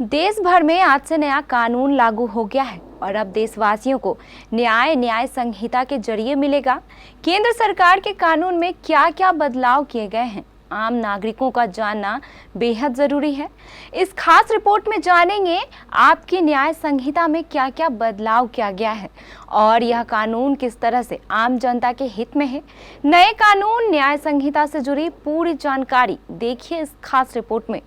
देश भर में आज से नया कानून लागू हो गया है और अब देशवासियों को न्याय संहिता के जरिए मिलेगा। केंद्र सरकार के कानून में क्या क्या बदलाव किए गए हैं, आम नागरिकों का जानना बेहद जरूरी है। इस खास रिपोर्ट में जानेंगे आपकी न्याय संहिता में क्या क्या बदलाव किया गया है और यह कानून किस तरह से आम जनता के हित में है। नए कानून न्याय संहिता से जुड़ी पूरी जानकारी देखिए इस खास रिपोर्ट में।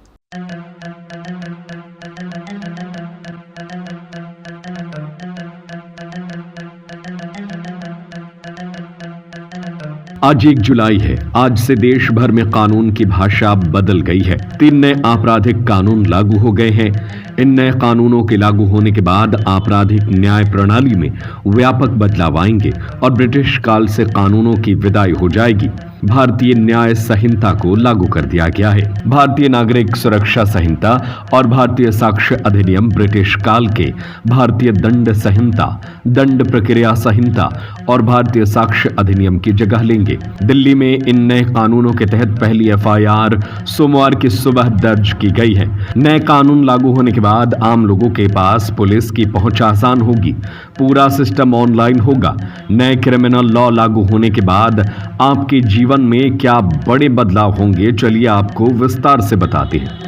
आज 1 जुलाई है। आज से देश भर में कानून की भाषा बदल गई है। 3 नए आपराधिक कानून लागू हो गए हैं। इन नए कानूनों के लागू होने के बाद आपराधिक न्याय प्रणाली में व्यापक बदलाव आएंगे और ब्रिटिश काल से कानूनों की विदाई हो जाएगी। भारतीय न्याय संहिता को लागू कर दिया गया है। भारतीय नागरिक सुरक्षा संहिता और भारतीय साक्ष्य अधिनियम ब्रिटिश काल के भारतीय दंड संहिता, दंड प्रक्रिया संहिता और भारतीय साक्ष्य अधिनियम की जगह लेंगे। दिल्ली में इन नए कानूनों के तहत पहली एफआईआर सोमवार की सुबह दर्ज की गई है। नए कानून लागू होने के बाद आम लोगों के पास पुलिस की पहुंच आसान होगी। पूरा सिस्टम ऑनलाइन होगा। नए क्रिमिनल लॉ लागू होने के बाद आपके जीवन में क्या बड़े बदलाव होंगे, चलिए आपको विस्तार से बताते हैं।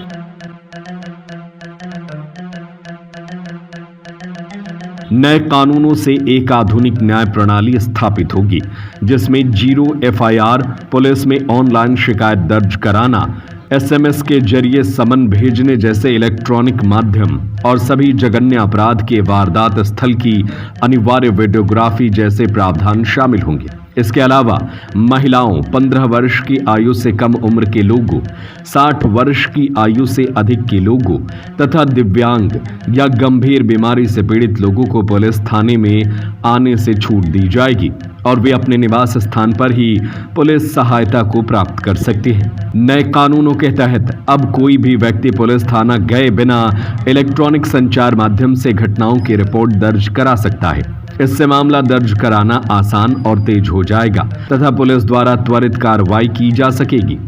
नए कानूनों से एक आधुनिक न्याय प्रणाली स्थापित होगी जिसमें 0 एफआईआर, पुलिस में ऑनलाइन शिकायत दर्ज कराना, एसएमएस के जरिए समन भेजने जैसे इलेक्ट्रॉनिक माध्यम और सभी जघन्य अपराध के वारदात स्थल की अनिवार्य वीडियोग्राफी जैसे प्रावधान शामिल होंगे। इसके अलावा महिलाओं, 15 वर्ष की आयु से कम उम्र के लोगों, 60 वर्ष की आयु से अधिक के लोगों तथा दिव्यांग या गंभीर बीमारी से पीड़ित लोगों को पुलिस थाने में आने से छूट दी जाएगी और वे अपने निवास स्थान पर ही पुलिस सहायता को प्राप्त कर सकते हैं। नए कानूनों के तहत अब कोई भी व्यक्ति पुलिस थाना गए बिना इलेक्ट्रॉनिक संचार माध्यम से घटनाओं की रिपोर्ट दर्ज करा सकता है। इससे मामला दर्ज कराना आसान और तेज हो जाएगा तथा पुलिस द्वारा त्वरित कार्रवाई की जा सकेगी।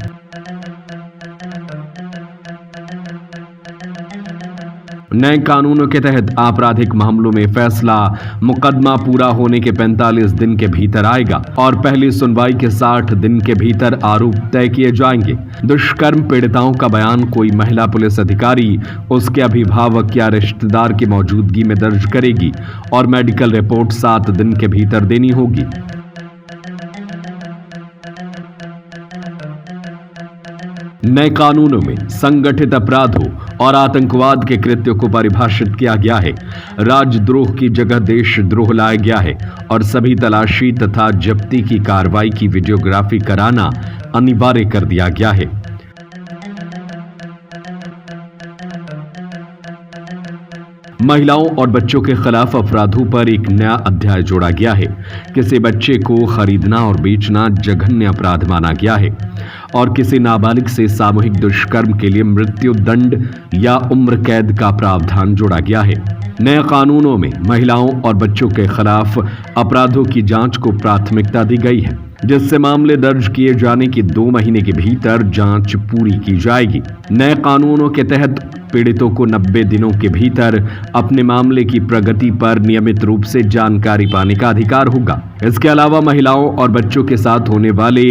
नए कानूनों के तहत आपराधिक मामलों में फैसला मुकदमा पूरा होने के 45 दिन के भीतर आएगा और पहली सुनवाई के 60 दिन के भीतर आरोप तय किए जाएंगे। दुष्कर्म पीड़िताओं का बयान कोई महिला पुलिस अधिकारी उसके अभिभावक या रिश्तेदार की मौजूदगी में दर्ज करेगी और मेडिकल रिपोर्ट 7 दिन के भीतर देनी होगी। नए कानूनों में संगठित अपराधों और आतंकवाद के कृत्यों को परिभाषित किया गया है। राजद्रोह की जगह देशद्रोह लाया गया है और सभी तलाशी तथा जब्ती की कार्रवाई की वीडियोग्राफी कराना अनिवार्य कर दिया गया है। महिलाओं और बच्चों के खिलाफ अपराधों पर एक नया अध्याय जोड़ा गया है। किसी बच्चे को खरीदना और बेचना जघन्य अपराध माना गया है और किसी नाबालिग से सामूहिक दुष्कर्म के लिए मृत्यु दंड या उम्र कैद का प्रावधान जोड़ा गया है। नए कानूनों में महिलाओं और बच्चों के खिलाफ अपराधों की जांच को प्राथमिकता दी गई है, जिससे मामले दर्ज किए जाने के 2 महीने के भीतर जांच पूरी की जाएगी। नए कानूनों के तहत पीड़ितों को 90 दिनों के भीतर अपने मामले की प्रगति पर नियमित रूप से जानकारी पाने का अधिकार होगा। इसके अलावा महिलाओं और बच्चों के साथ होने वाले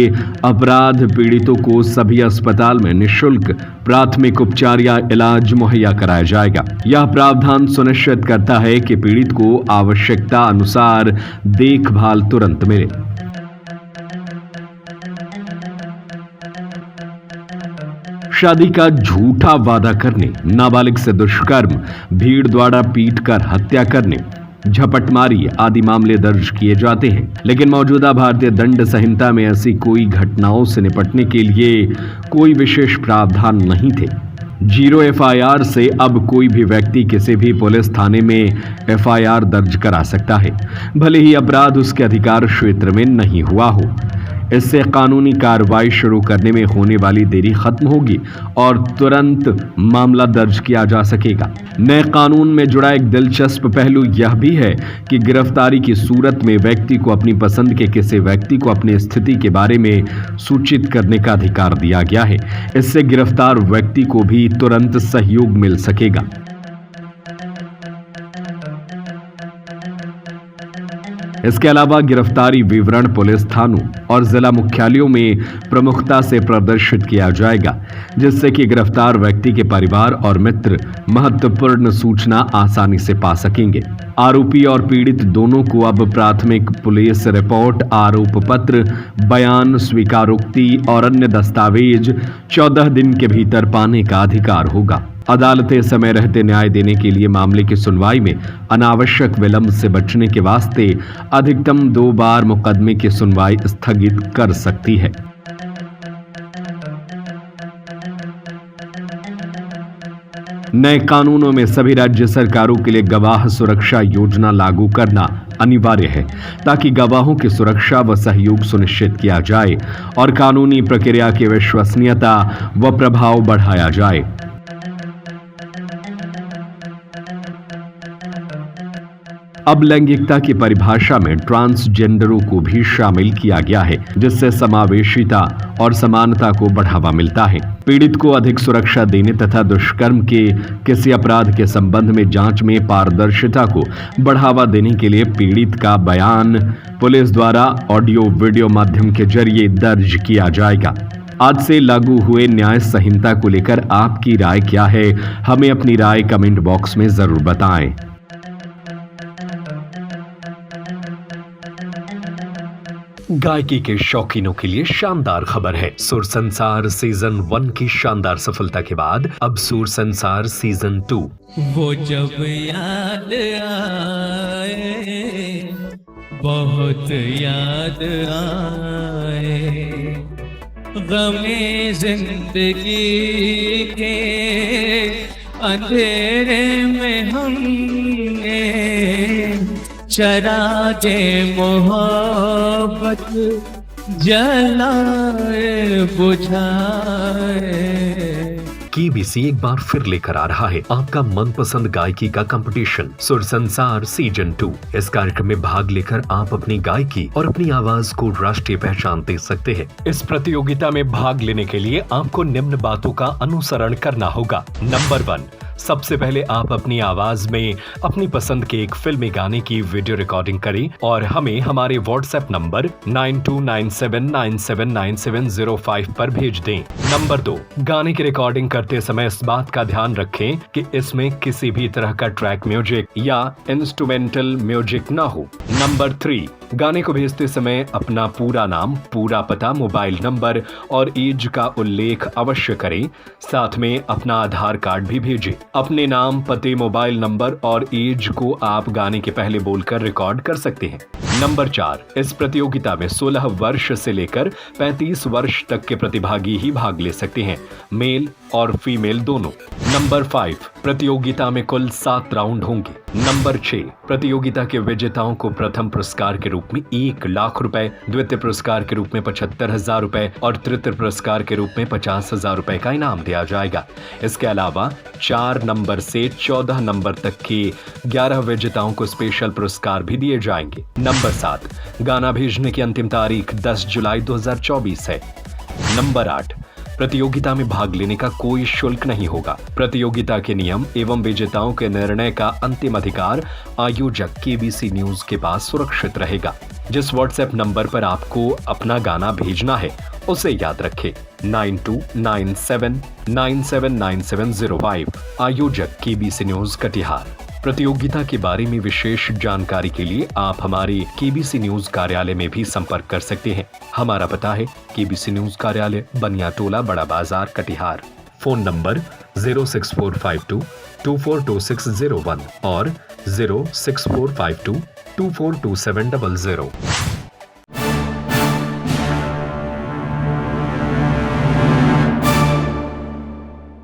अपराध पीड़ितों को सभी अस्पताल में निःशुल्क प्राथमिक उपचार या इलाज मुहैया कराया जाएगा। यह प्रावधान सुनिश्चित करता है कि पीड़ित को आवश्यकता अनुसार देखभाल तुरंत मिले। शादी का झूठा वादा करने, नाबालिग से दुष्कर्म, भीड़ द्वारा पीटकर हत्या करने, झपटमारी आदि मामले दर्ज किए जाते हैं। लेकिन मौजूदा भारतीय दंड संहिता में ऐसी कोई घटनाओं से निपटने के लिए कोई विशेष प्रावधान नहीं थे। 0 एफआईआर से अब कोई भी व्यक्ति किसी भी पुलिस थाने में एफआईआर दर्ज करा सकता है, भले ही अपराध उसके अधिकार क्षेत्र में नहीं हुआ हो। इससे कानूनी कार्रवाई शुरू करने में होने वाली देरी खत्म होगी और तुरंत मामला दर्ज किया जा सकेगा। नए कानून में जुड़ा एक दिलचस्प पहलू यह भी है कि गिरफ्तारी की सूरत में व्यक्ति को अपनी पसंद के किसी व्यक्ति को अपनी स्थिति के बारे में सूचित करने का अधिकार दिया गया है। इससे गिरफ्तार व्यक्ति को भी तुरंत सहयोग मिल सकेगा। इसके अलावा गिरफ्तारी विवरण पुलिस थानों और जिला मुख्यालयों में प्रमुखता से प्रदर्शित किया जाएगा, जिससे कि गिरफ्तार व्यक्ति के परिवार और मित्र महत्वपूर्ण सूचना आसानी से पा सकेंगे। आरोपी और पीड़ित दोनों को अब प्राथमिक पुलिस रिपोर्ट, आरोप पत्र, बयान, स्वीकारोक्ति और अन्य दस्तावेज 14 दिन के भीतर पाने का अधिकार होगा। अदालतें समय रहते न्याय देने के लिए मामले की सुनवाई में अनावश्यक विलंब से बचने के वास्ते अधिकतम 2 बार मुकदमे की सुनवाई स्थगित कर सकती है। नए कानूनों में सभी राज्य सरकारों के लिए गवाह सुरक्षा योजना लागू करना अनिवार्य है, ताकि गवाहों की सुरक्षा व सहयोग सुनिश्चित किया जाए और कानूनी प्रक्रिया की विश्वसनीयता व प्रभाव बढ़ाया जाए। अब लैंगिकता की परिभाषा में ट्रांसजेंडरों को भी शामिल किया गया है, जिससे समावेशिता और समानता को बढ़ावा मिलता है। पीड़ित को अधिक सुरक्षा देने तथा दुष्कर्म के किसी अपराध के संबंध में जांच में पारदर्शिता को बढ़ावा देने के लिए पीड़ित का बयान पुलिस द्वारा ऑडियो वीडियो माध्यम के जरिए दर्ज किया जाएगा। आज से लागू हुए न्याय संहिता को लेकर आपकी राय क्या है? हमें अपनी राय कमेंट बॉक्स में जरूर बताएं। गायकी के शौकीनों के लिए शानदार खबर है। सुर संसार सीजन 1 की शानदार सफलता के बाद अब सुर संसार सीजन 2 वो जब याद आए, बहुत याद आए, गमे जिंदगी के अंधेरे में हमने चरागे मोहब्बत जलाए बुझाए। केबीसी एक बार फिर लेकर आ रहा है आपका मनपसंद गायकी का कंपटीशन सुर संसार सीजन 2। इस कार्यक्रम में भाग लेकर आप अपनी गायकी और अपनी आवाज को राष्ट्रीय पहचान दे सकते हैं। इस प्रतियोगिता में भाग लेने के लिए आपको निम्न बातों का अनुसरण करना होगा। नंबर 1, सबसे पहले आप अपनी आवाज में अपनी पसंद के एक फिल्मी गाने की वीडियो रिकॉर्डिंग करें और हमें हमारे व्हाट्सएप नंबर 9297979705 पर भेज दें। नंबर 2, गाने की रिकॉर्डिंग करते समय इस बात का ध्यान रखें कि इसमें किसी भी तरह का ट्रैक म्यूजिक या इंस्ट्रूमेंटल म्यूजिक ना हो। नंबर 3, गाने को भेजते समय अपना पूरा नाम, पूरा पता, मोबाइल नंबर और एज का उल्लेख अवश्य करें। साथ में अपना आधार कार्ड भी भेजें। अपने नाम, पते, मोबाइल नंबर और एज को आप गाने के पहले बोलकर रिकॉर्ड कर सकते हैं। नंबर 4, इस प्रतियोगिता में 16 वर्ष से लेकर 35 वर्ष तक के प्रतिभागी ही भाग ले सकते हैं, मेल और फीमेल दोनों। नंबर 5, प्रतियोगिता में कुल 7 राउंड होंगे। नंबर 6, प्रतियोगिता के विजेताओं को प्रथम पुरस्कार के रूप में 1 लाख रुपए, द्वितीय पुरस्कार के रूप में 75,000 रुपए और तृतीय पुरस्कार के रूप में 50,000 रुपए का इनाम दिया जाएगा। इसके अलावा 4 नंबर से 14 नंबर तक के 11 विजेताओं को स्पेशल पुरस्कार भी दिए जाएंगे। नंबर 7, गाना भेजने की अंतिम तारीख 10 जुलाई 2024 है। नंबर 8, प्रतियोगिता में भाग लेने का कोई शुल्क नहीं होगा। प्रतियोगिता के नियम एवं विजेताओं के निर्णय का अंतिम अधिकार आयोजक केबीसी न्यूज के पास सुरक्षित रहेगा। जिस व्हाट्सएप नंबर पर आपको अपना गाना भेजना है उसे याद रखें 9297979705। आयोजक केबीसी न्यूज कटिहार। प्रतियोगिता के बारे में विशेष जानकारी के लिए आप हमारे केबीसी न्यूज कार्यालय में भी संपर्क कर सकते हैं। हमारा पता है केबीसी न्यूज कार्यालय, बनियाटोला, बड़ा बाजार, कटिहार। फोन नंबर 06452242601 और 06452242700।